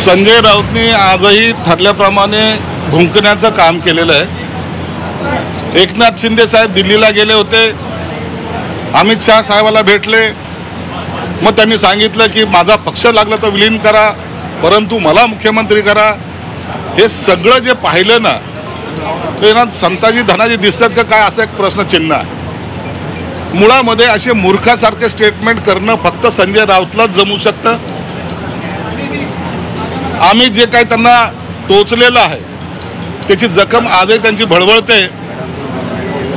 संजय राऊतनी आजही ठरल्याप्रमाणे भुंकण्याचं काम केलेलं आहे। एकनाथ शिंदे साहेब दिल्लीला गेले होते, अमित शाह साहेबाला भेटले, मग त्यांनी सांगितलं की माझा पक्ष लागला तर विलीन करा, परंतु मला मुख्यमंत्री करा। हे सगळं जे पाहिलं ना ते ना संताजी धनाजी दिसतात का काय असा एक प्रश्नचिन्ह आहे। मुळामध्ये असे मूर्खासारखे स्टेटमेंट करणं फक्त संजय राऊतलाच जमू शकतं। आम्ही जे काही त्यांना टोचलेलं आहे त्याची जखम आजही त्यांची भळवळते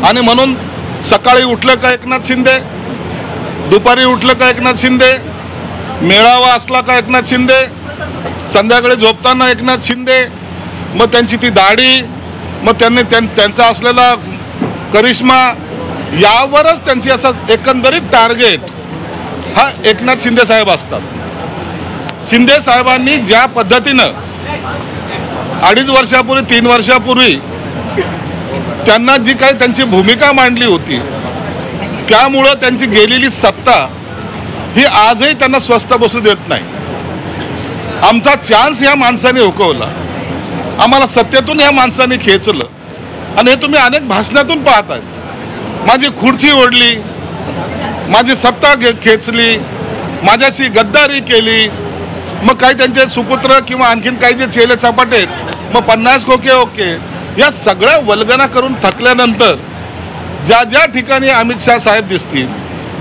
आणि म्हणून सकाळी उठलं का एकनाथ शिंदे, दुपारी उठलं का एकनाथ शिंदे, मेळावा असला का एकनाथ शिंदे, संध्याकाळी झोपताना एकनाथ शिंदे, मग त्यांची ती दाढी, मग त्यांचा असलेला करिश्मा, यावरच त्यांची असा एकंदरीत टार्गेट हा एकनाथ शिंदे साहेब असतात। शिंदे साहेबांनी ज्या पद्धतीनं 2.5 वर्षापूर्वी 3 वर्षापूर्वी त्यांना जी काही त्यांची भूमिका मांडली होती त्यामुळं त्यांची गेलेली सत्ता ही आजही त्यांना स्वस्थ बसू देत नाही। आमचा चान्स ह्या माणसाने हुकवला, आम्हाला सत्तेतून ह्या माणसाने खेचलं आणि हे तुम्ही अनेक भाषणातून पाहताय। माझी खुर्ची ओढली, माझी सत्ता खेचली, माझ्याशी गद्दारी केली, मग काही त्यांचे सुपुत्र किंवा आणखीन काही जे चेले चपाटे आहेत मग 50 ओके या सगळ्या वल्गना करून थकल्यानंतर ज्या ज्या ठिकाणी अमित शाह साहेब दिसतील,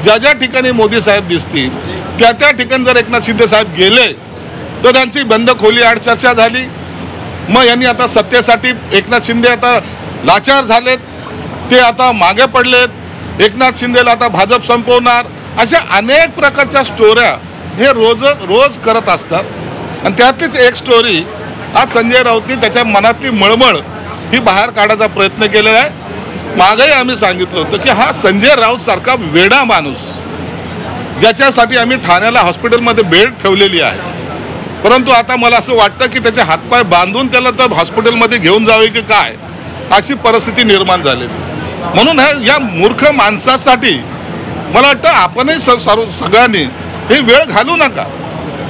ज्या ज्या ठिकाणी मोदी साहेब दिसतील, त्या त्या ठिकाणी जर एकनाथ शिंदे साहेब गेले तर त्यांची बंद खोली आड चर्चा झाली। मग यांनी आता सत्तेसाठी एकनाथ शिंदे आता लाचार झालेत, ते आता मागे पडलेत, एकनाथ शिंदेला आता भाजप संपवणार, अशा अनेक प्रकारच्या स्टोऱ्या हे रोज करत असतात। आणि त्यातलीच एक स्टोरी आज संजय राऊतनी त्याच्या मनातली मळमळ ही बाहेर काढायचा प्रयत्न केलेला आहे। मागेही आम्ही सांगितलं होतं की हा संजय राऊत सारखा वेडा माणूस ज्याच्यासाठी आम्ही ठाण्याला हॉस्पिटलमध्ये बेड ठेवलेली आहे, परंतु आता मला असं वाटतं की त्याचे हातपाय बांधून त्याला तर हॉस्पिटलमध्ये घेऊन जावे की काय अशी परिस्थिती निर्माण झालेली। म्हणून या मूर्ख माणसासाठी मला वाटतं आपणही सगळ्यांनी हे वेळ घालू नका।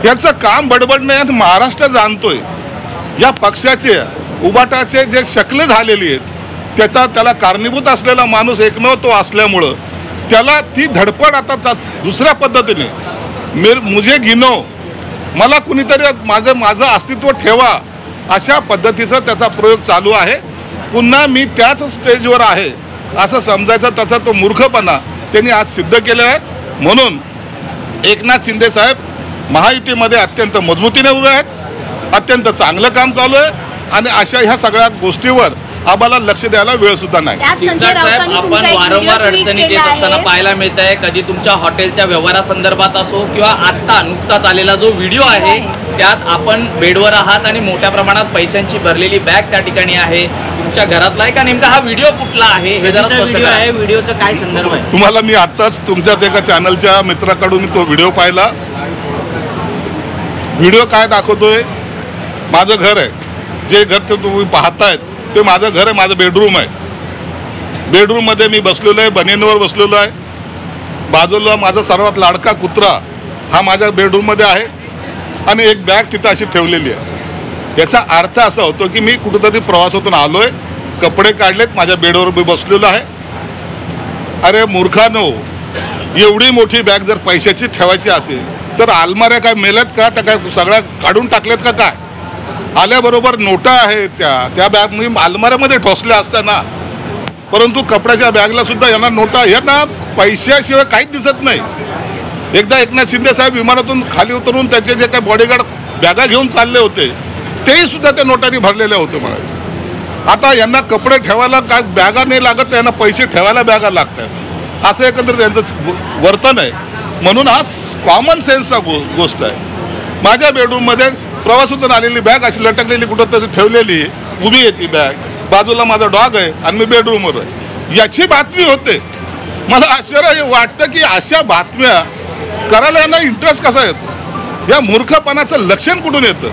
याचं काम बडबडणे आणि महाराष्ट्र जाणतोय या पक्षाचे उबाटाचे जे शकले झालेली आहेत त्याला कारणीभूत असलेला माणूस एकमेव तो असल्यामुळं त्याला ती धडपड आता दुसऱ्या पद्धतीने मुझे गिनो, मला कुणीतरी माझं अस्तित्व ठेवा अशा पद्धतीचा त्याचा प्रयोग चालू आहे। पुन्हा मी त्याच स्टेजवर आहे असं समजायचा त्याचा तो मूर्खपणा त्यांनी आज सिद्ध केलेला आहे। म्हणून एकनाथ शिंदे साहेब महायुतीमध्ये अत्यंत मजबूतीने उभे आहेत, अत्यंत चांगलं काम चालू आहे आणि अशा ह्या सगळ्या गोष्टीवर आम्हाला लक्ष द्यायला वेळ सुद्धा नाही। शिरसाट साहेब, आपण वारंवार अडचणीत येत असताना पाहायला मिळत आहे, कधी तुमच्या हॉटेलच्या व्यवहारासंदर्भात असो किंवा आत्ता नुकताच आलेला जो व्हिडिओ आहे त्यात आपण बेडवर आहात आणि मोठ्या प्रमाणात पैशांची भरलेली बॅग त्या ठिकाणी आहे, तुमच्या घरातला आहे का नेमका हा व्हिडिओ कुठला आहे हे जरा स्पष्ट करा। व्हिडिओचा काय संदर्भ आहे? तुम्हाला मी आताच तुमच्याच एका चॅनलच्या मित्राकडून तो व्हिडिओ पाहिला। व्हिडिओ काय दाखवतोय? माझं घर आहे, जे घर ते तुम्ही पाहतायत ते माझं घर आहे, माझं बेडरूम आहे। बेडरूममध्ये मी बसलेलो आहे, बनियनवर बसलेलो आहे, बाजूला माझा सर्वात लाडका कुत्रा हा माझ्या बेडरूममध्ये आहे आणि एक बॅग तिथं अशी ठेवलेली आहे। याचा अर्थ असा होतो की मी कुठेतरी प्रवासातून आलोय, कपडे काढलेत, माझ्या बेडवर मी बसलेलो आहे। अरे मूर्खानो, एवढी मोठी बॅग जर पैशाची ठेवायची असेल तर अलमाऱ्या काय मेल्यात का? त्या काय सगळ्या काढून टाकल्यात का काय? आल्याबरोबर नोटा आहेत त्या बॅग मी अलमाऱ्यामध्ये ठोसल्या असताना, परंतु कपड्याच्या बॅगला सुद्धा यांना नोटा, यांना पैशाशिवाय काहीच दिसत नाही। एकदा एकनाथ शिंदे साहेब विमानातून खाली उतरून त्याचे जे काही बॉडीगार्ड बॅगा घेऊन चालले होते तेही सुद्धा त्या नोटांनी भरलेल्या होते म्हणायचे। आता यांना कपडे ठेवायला काय बॅगा नाही लागत, यांना पैसे ठेवायला बॅगा लागतात, असं एकंदरीत त्यांचं वर्तन आहे। म्हणून हा कॉमन सेन्सचा गोष्ट आहे। माझ्या बेडरूममध्ये प्रवासातून आलेली बॅग अशी लटकलेली कुठं तरी ठेवलेली उभी आहे ती बॅग, बाजूला माझा डॉग आहे आणि मी बेडरूमवर आहे, याची बातमी होते। मला आश्चर्य वाटतं की अशा बातम्या करायला यांना इंटरेस्ट कसा येतो? या मूर्खपणाचं लक्षण कुठून येतं?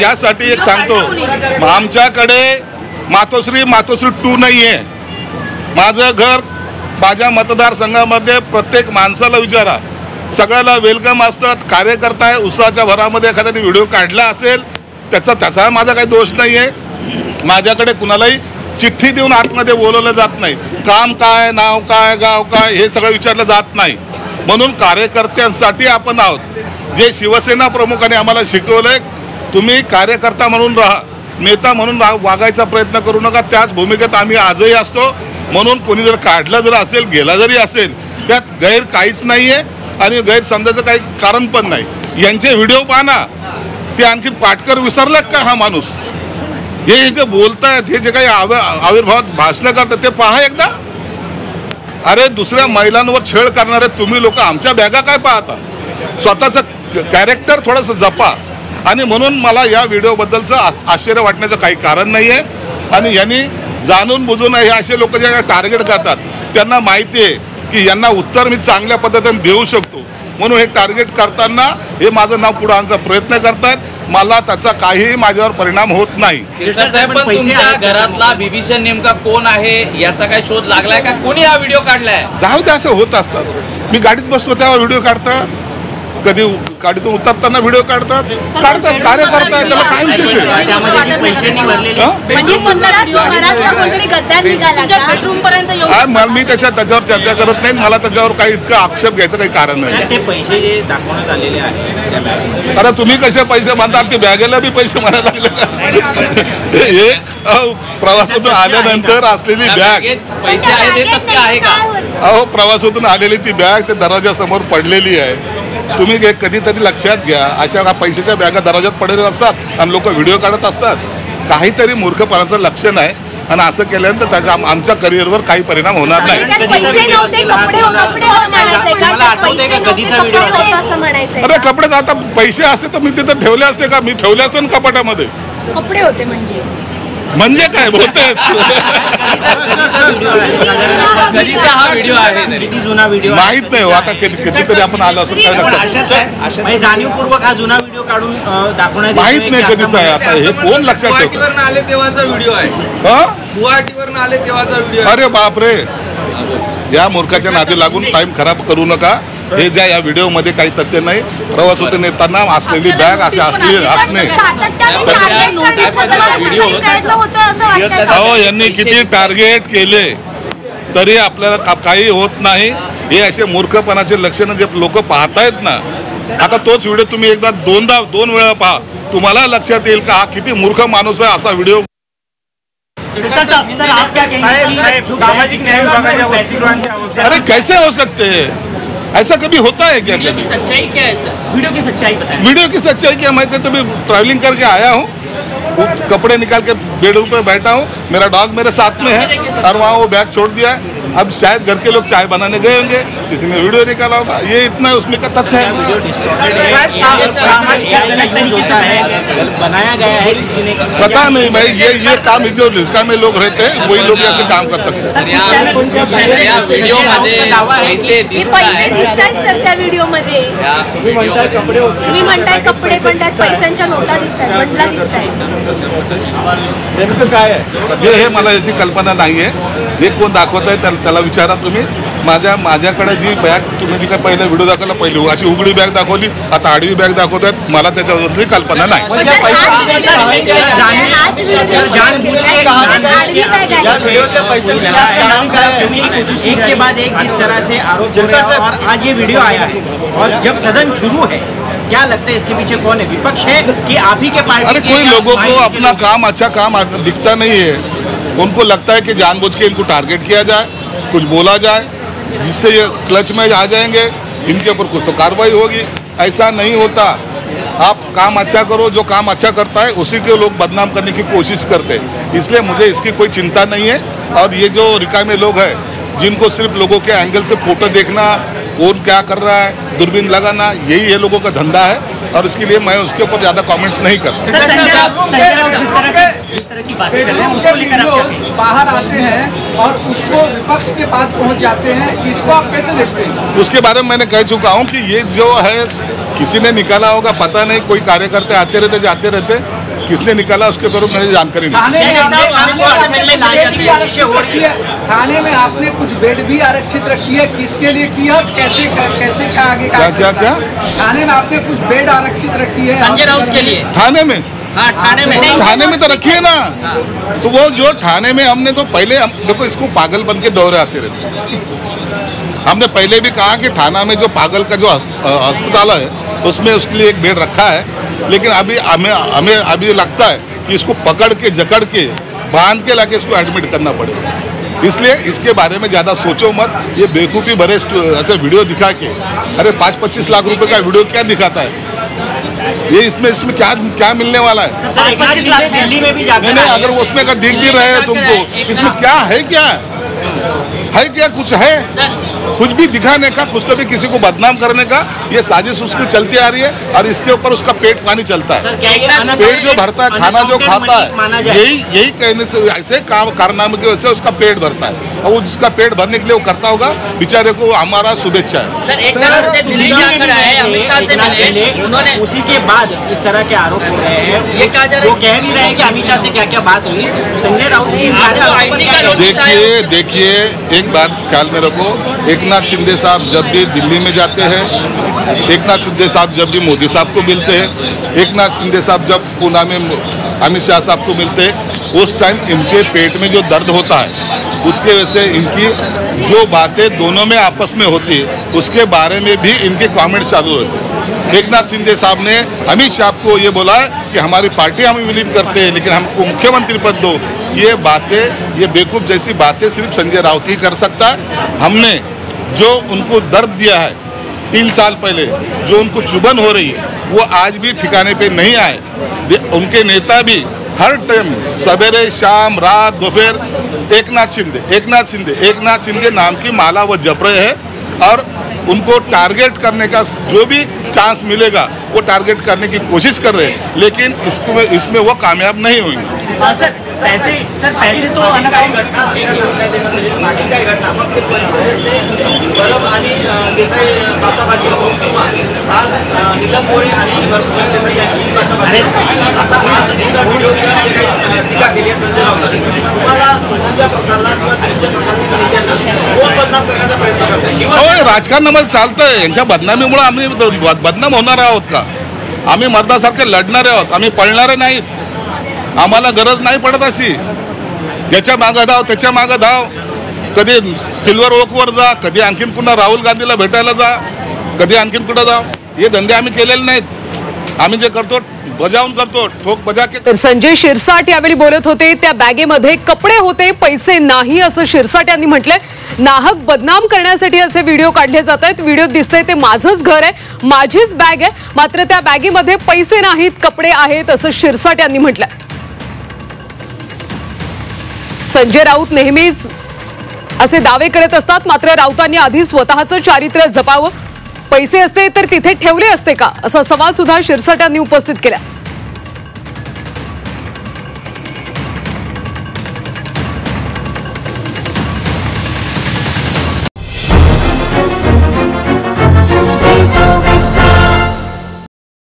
यासाठी एक सांगतो, आमच्याकडे मातोश्री 2 नाही आहे। माझं घर माझ्या मतदारसंघामध्ये प्रत्येक माणसाला विचारा, सगळ्याला वेलकम असतात. कार्यकर्ता आहे, उत्साहाच्या भरामध्ये एखाद्याने व्हिडिओ काढला असेल त्याचा माझा काही दोष नाही आहे. माझ्याकडे कुणालाही चिठ्ठी देऊन आतमध्ये बोलवलं जात नाही. काम काय, नाव काय, गाव काय हे सगळं विचारलं जात नाही. म्हणून कार्यकर्त्यांसाठी आपण आहोत. जे शिवसेना प्रमुखांनी आम्हाला शिकवलंय, तुम्ही कार्यकर्ता म्हणून राहा, नेता म्हणून वागायचा प्रयत्न करू नका. त्याच भूमिकेत आम्ही आजही असतो. म्हणून कोणी जर काढलं जर असेल, गेला जरी असेल, त्यात गैर काहीच नाही आहे आणि गैरसमजाचं काही कारण पण नाही. यांचे व्हिडिओ पहा ना, ते आणखी पाटकर विसरले का हा माणूस? हे जे बोलतायत, हे जे काही आविर्भावात भाषणं करतात ते पहा एकदा. अरे दुसऱ्या महिलांवर छळ करणारे तुम्ही लोक आमच्या बॅगा काय पाहता? स्वतःचं कॅरेक्टर थोडंसं जपा. आणि म्हणून मला या व्हिडिओबद्दलचं आश्चर्य वाटण्याचं काही कारण नाही आहे. आणि यांनी जाणून बुजून हे असे लोक जे टार्गेट करतात त्यांना माहिती आहे की यांना उत्तर मी चांगल्या पद्धतीने देऊ शकतो. म्हणून हे टार्गेट करताना हे माझं नाव पुढे आणण्याचा प्रयत्न करतात. मला त्याचा काहीही माझ्यावर परिणाम होत नाही. साहेब, पण तुमच्या घरातला बिभीषण नेमका कोण आहे याचा काय शोध लागलाय का? कोणी हा व्हिडिओ काढलाय? जाऊ दे, असं होत असतात. मी गाडीत बसतो तेव्हा व्हिडिओ काढतात, कधी गाडीतून उतरताना व्हिडिओ काढतात. कार्यकर्ता आहे, त्याला काय विशेष आहे? मी त्याच्यावर चर्चा करत नाही. मला त्याच्यावर काही इतकं आक्षेप घ्यायचं काही कारण नाही. पैसे जे दाखवण्यात आलेले आहेत, अरे तुम्ही कसे पैसे म्हणतात? ते बॅगेला बी पैसे म्हणायला लागले. हे प्रवासातून आल्यानंतर असलेली बॅग, पैसे आहे ते तथ्य आहे का? अहो प्रवासातून आलेली ती बॅग ते दरवाजासमोर पडलेली आहे. तुम्ही कधीतरी लक्षात घ्या, अशा पैशाच्या बॅगा दरवाजात पडलेल्या असतात आणि लोक व्हिडिओ काढत असतात. काहीतरी मूर्खपणाचं लक्षण आहे आणि असं केल्यानंतर त्याचा आमच्या करिअरवर काही परिणाम होणार नाही. अरे कपडे आता पैसे असते तर मी तिथं ठेवले असते का? मी ठेवले असते ना कपाटामध्ये. कपडे होते म्हणजे काय बोलतेच? कधीचा हा व्हिडिओ आहे? किती जुना व्हिडिओ माहित नाही हो. आता कितीतरी आपण आलो असं काय लक्षात जाणीवपूर्वक हा जुना व्हिडिओ काढून दाखवण्यात माहित नाही कधीचा आहे. आता हे कोण लक्षात ठेवतो? गुवाहाटीवरून आले तेव्हाचा व्हिडिओ आहे. गुवाहाटीवरून आले तेव्हाचा व्हिडिओ. अरे बापरे, या मूर्खाच्या नादी लागून टाइम खराब करू नका. हे ज्या या व्हिडिओमध्ये काही तथ्य नाही. प्रवासातून येताना असलेली बॅग असे असणे. अहो यांनी किती टार्गेट केले तरी आपल्याला काही होत नाही. हे असे मूर्खपणाचे लक्षणं जे लोक पाहतायत ना, आता तोच व्हिडिओ तुम्ही एकदा दोन वेळा पहा, तुम्हाला लक्षात येईल का हा किती मूर्ख माणूस आहे. असा व्हिडिओ सामाजिक न्याय विभागाच्या अरे कैसे हो सकते हैं? ऐसा कभी होता है क्या? कभी सच्चाई क्या है सर? वीडियो की सच्चाई बताएं। वीडियो की सच्चाई क्या? मैं तो तभी ट्रैवलिंग करके आया हूँ, कपड़े निकाल के बेडरूम पे बैठा हूँ, मेरा डॉग मेरे साथ में है और वहाँ वो बैग छोड़ दिया है. अब शायद घर के लोग चाय बनाने गए होंगे, किसी ने वीडियो निकाला होगा. ये इतना उसमें का तथ्य है. बनाया गया है, पता नहीं भाई. ये काम जो लिरका में लोग रहते हैं वही लोग ऐसे काम कर सकते हैं. व्हिडिओमध्ये तुम्ही म्हणताय कपडे पण त्यात पैशांच्या नोटा दिसतात, बंडला दिसतायत. काय आहे हे मला याची कल्पना नाही आहे. हे कोण दाखवत आहे त्याला विचारा तुम्ही. माझ्याकडे जी बॅग तुम्ही जी काय पहिला व्हिडिओ दाखवला, पहिली अशी उघडी बॅग दाखवली, आता आडवी बॅग दाखवतात. मला त्याच्याबद्दल कल्पना नाही. एक के बाद एक जिस तरह से आरोप और आज ये वीडियो आया है और जब सदन शुरू है, क्या लगता है इसके पीछे कौन है? विपक्ष है कि आप ही के पार्टी? अरे कोई लोगों को अपना काम अच्छा काम दिखता नहीं है. उनको लगता है कि जानबूझ के इनको टारगेट किया जाए, कुछ बोला जाए जिससे ये क्लच में आ जाएंगे, इनके ऊपर कुछ तो कार्रवाई होगी. ऐसा नहीं होता. आप काम अच्छा करो, जो काम अच्छा करता है उसी के लोग बदनाम करने की कोशिश करते हैं. इसलिए मुझे इसकी कोई चिंता नहीं है. और ये जो रिकामे लोग हैं जिनको सिर्फ लोगों के एंगल से फोटो देखना, कौन क्या कर रहा है, दूरबीन लगाना, यही ये लोगों का धंधा है. और इसके लिए मैं उसके ऊपर ज़्यादा कमेंट्स नहीं करता. बाहर आते हैं और उसको विपक्ष के पास पहुंच जाते हैं, इसको आप कैसे देखते हैं? उसके बारे में मैंने कह चुका हूं कि ये जो है किसी ने निकाला होगा, पता नहीं. कोई कार्यकर्ता आते रहते जाते रहते. किसने निकाला उसके बारे में मुझे जानकारी नहीं। थाने में आपने कुछ बेड भी आरक्षित रखी है, किसके लिए की है, कैसे क्या आगे क्या थाने में आपने कुछ बेड आरक्षित रखी है संजय राउत के लिए? थाने में? हाँ, थाने में तो रखी है ना। तो वो जो थाने में हमने तो पहले देखो इसको पागल बन के दौरे आते रहते। हमने पहले भी कहा कि थाना में जो पागल का जो अस्पताल है उसमें उसके लिए एक बेड रखा है, लेकिन अभी हमें अभी लगता है कि इसको पकड़ के जकड़ के बांध के लाके इसको एडमिट करना पड़ेगा। इसलिए इसके बारे में ज़्यादा सोचो मत। ये बेवकूफ़ी भरे ऐसे वीडियो दिखा के, अरे 5-25 लाख रुपए का वीडियो क्या दिखाता है ये? इसमें क्या मिलने वाला है? दिल्ली में भी नहीं, अगर वो उसमें का दिख भी रहे हैं तुमको, इसमें क्या है? क्या कुछ है? कुछ भी दिखाने का, कुछ तो भी किसी को बदनाम करने का ये साजिश उसको चलती आ रही है, और इसके ऊपर उसका पेट पानी चलता है। पेट जो भरता है, खाना जो खाता है, यही कहने से ऐसे कारनामे की वजह से उसका पेट भरता है, और वो जिसका पेट भरने के लिए वो करता होगा, बेचारे को हमारा शुभेच्छा है। उसी के बाद इस तरह के आरोप हो रहे हैं। वो कह भी रहे हैं कि अमित शाह से क्या क्या बात हुई, संजय राउत। देखिए एक बात ख्याल में रखो, एकनाथ शिंदे साहब जब भी दिल्ली में जाते हैं, एकनाथ शिंदे साहब जब भी मोदी साहब को मिलते हैं, एकनाथ शिंदे साहब जब पूना में अमित शाह साहब को मिलते हैं, उस टाइम इनके पेट में जो दर्द होता है उसके वजह से इनकी जो बातें दोनों में आपस में होती है उसके बारे में भी इनके कमेंट चालू रहते हैं। एकनाथ शिंदे साहब ने अमित शाह को ये बोला है कि हमारी पार्टी हमें विलीन करते हैं, लेकिन हमको मुख्यमंत्री पद दो। ये बातें, ये बेवकूफ़ जैसी बातें सिर्फ संजय राउत ही कर सकता है। हमने जो उनको दर्द दिया है 3 साल पहले, जो उनको चुभन हो रही है, वो आज भी ठिकाने पे नहीं आए। उनके नेता भी हर टाइम सवेरे शाम रात दोपहर एकनाथ शिंदे नाम की माला वो जप रहे हैं, और उनको टारगेट करने का जो भी चांस मिलेगा वो टारगेट करने की कोशिश कर रहे हैं, लेकिन इसमें वो कामयाब नहीं होंगे। सर पैसे तो राजकारणामध्ये चालतंय, यांच्या बदनामीमुळे आम्ही बदनाम होणार आहोत का? आम्ही मर्दासारखे लढणारे आहोत, आम्ही पळणारे नाहीत। आम्हाला गरज नाही पडत अशी, ज्याच्या मागं धाव त्याच्या मागं धाव, कधी सिल्वर ओकवर जा, कधी आणखीन पुन्हा राहुल गांधीला भेटायला जा, कधी आणखीन कुठं जा, हे धंदे आम्ही केलेले नाहीत। आम्ही जे करतो बजावून करतो, ठोक बजा के। तर संजय शिरसाट यावेळी बोलत होते, त्या बॅगेमध्ये कपडे होते, पैसे नाही असं शिरसाट यांनी म्हटलंय। नाहक बदनाम करण्यासाठी असे व्हिडिओ काढले जात आहेत। व्हिडिओत दिसतंय ते माझंच घर आहे, माझीच बॅग आहे, मात्र त्या बॅगेमध्ये पैसे नाहीत, कपडे आहेत असं शिरसाट यांनी म्हटलंय। संजय राऊत नेहमीच असे दावे करत असतात, मात्र राऊतांनी आधी स्वतःचं चारित्र्य जपावं। पैसे असते तर तिथे ठेवले असते का, असा सवाल सुद्धा शिरसाट यांनी उपस्थित केला।